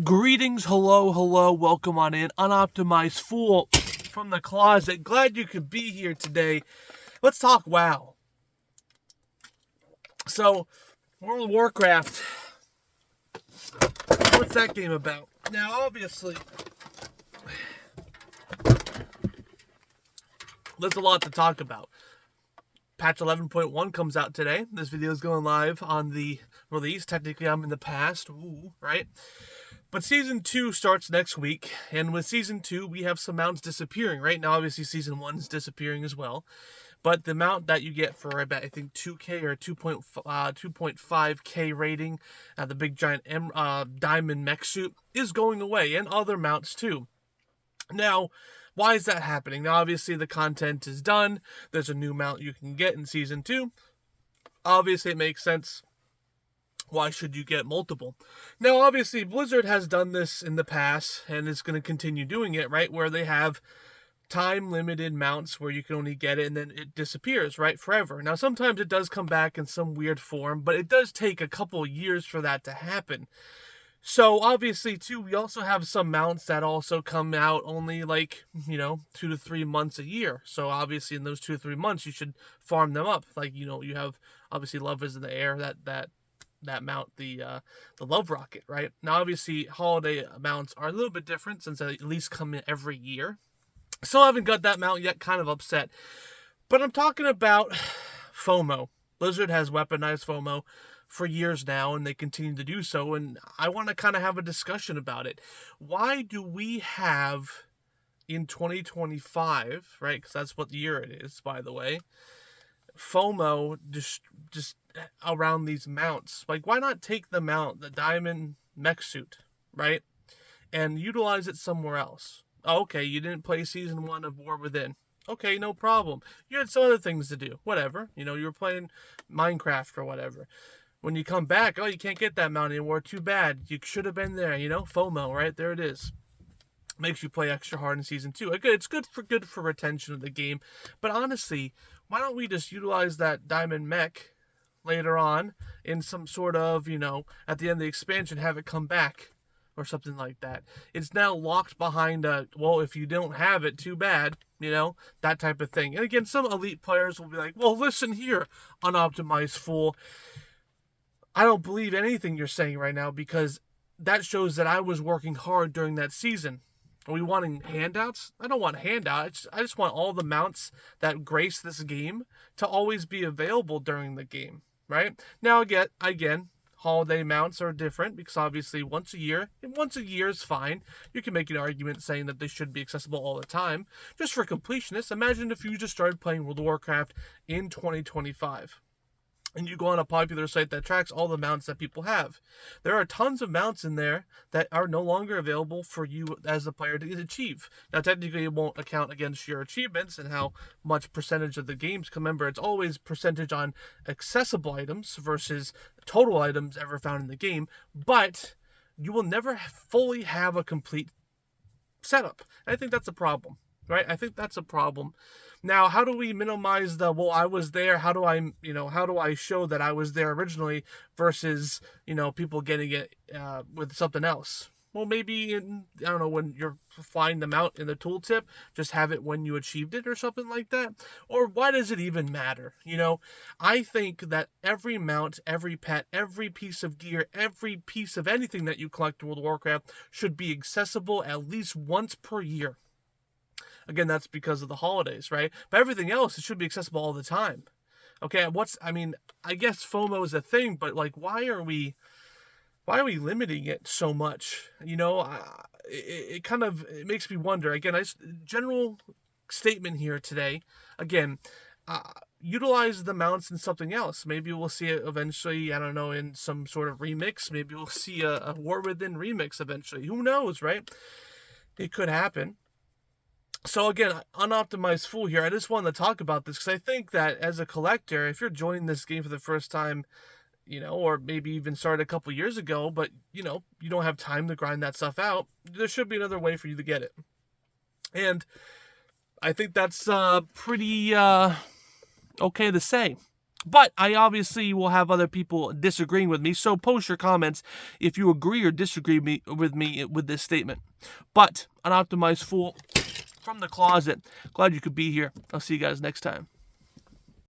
Greetings, hello, welcome on in. Unoptimized Fool from the closet. Glad you could be here today. Let's talk WoW. So, World of Warcraft. What's that game about? Now, obviously, there's a lot to talk about. Patch 11.1 comes out today. This video is going live on the release. Technically, I'm in the past. Ooh, right? But Season 2 starts next week, and with Season 2, we have some mounts disappearing, right? Now, obviously, Season 1 is disappearing as well. But the mount that you get for, I think, 2K or 2.5K rating, the big giant diamond mech suit, is going away, and other mounts too. Now, why is that happening? Now, obviously, the content is done. There's a new mount you can get in Season 2. Obviously, it makes sense. Why should you get multiple? Now, obviously, Blizzard has done this in the past, and is going to continue doing it, right? Where they have time-limited mounts where you can only get it, and then it disappears, right? Forever. Now, sometimes it does come back in some weird form, but it does take a couple years for that to happen. So, obviously, too, we also have some mounts that also come out only 2 to 3 months a year. So, obviously, in those 2 to 3 months, you should farm them up. You have, obviously, Love is in the Air, that mount, the Love Rocket, right? Now, obviously, holiday mounts are a little bit different since they at least come in every year. Still haven't got that mount yet, kind of upset. But I'm talking about FOMO. Blizzard has weaponized FOMO for years now, and they continue to do so, and I want to kind of have a discussion about it. Why do we have, in 2025, right, because that's what year it is, by the way, FOMO just around these mounts? Like, why not take the mount, the diamond mech suit, right, and utilize it somewhere else? Oh, okay, you didn't play Season 1 of War Within. Okay, no problem. You had some other things to do. Whatever. You were playing Minecraft or whatever. When you come back, oh, you can't get that mount anymore. Too bad. You should have been there, FOMO, right? There it is. Makes you play extra hard in Season 2. It's good for retention of the game. But honestly, why don't we just utilize that diamond mech later on in some sort of, at the end of the expansion, have it come back or something like that? It's now locked behind if you don't have it, too bad, that type of thing. And again, some elite players will be like, well, listen here, Unoptimized Fool. I don't believe anything you're saying right now, because that shows that I was working hard during that season. Are we wanting handouts? I don't want handouts. I just want all the mounts that grace this game to always be available during the game, right? Now, again, holiday mounts are different, because obviously once a year is fine. You can make an argument saying that they should be accessible all the time. Just for completionists, imagine if you just started playing World of Warcraft in 2025. And you go on a popular site that tracks all the mounts that people have. There are tons of mounts in there that are no longer available for you as a player to achieve. Now, technically, it won't account against your achievements and how much percentage of the games. Remember, it's always percentage on accessible items versus total items ever found in the game. But you will never fully have a complete setup. And I think that's a problem. Right? I think that's a problem. Now, how do we minimize I was there? How do I show that I was there originally versus, people getting it with something else? Well, maybe when you're flying them out in the tooltip, just have it when you achieved it or something like that. Or why does it even matter? I think that every mount, every pet, every piece of gear, every piece of anything that you collect in World of Warcraft should be accessible at least once per year. Again, that's because of the holidays, right? But everything else, it should be accessible all the time. Okay, I guess FOMO is a thing, but why are we limiting it so much? It makes me wonder. Again, general statement here today. Again, utilize the mounts in something else. Maybe we'll see it eventually, I don't know, in some sort of remix. Maybe we'll see a War Within remix eventually. Who knows, right? It could happen. So again, Unoptimized Fool here, I just wanted to talk about this because I think that as a collector, if you're joining this game for the first time, or maybe even started a couple years ago, but, you don't have time to grind that stuff out, there should be another way for you to get it. And I think that's pretty okay to say. But I obviously will have other people disagreeing with me, so post your comments if you agree or disagree with me with this statement. But, Unoptimized Fool, from the closet, glad you could be here. I'll see you guys next time.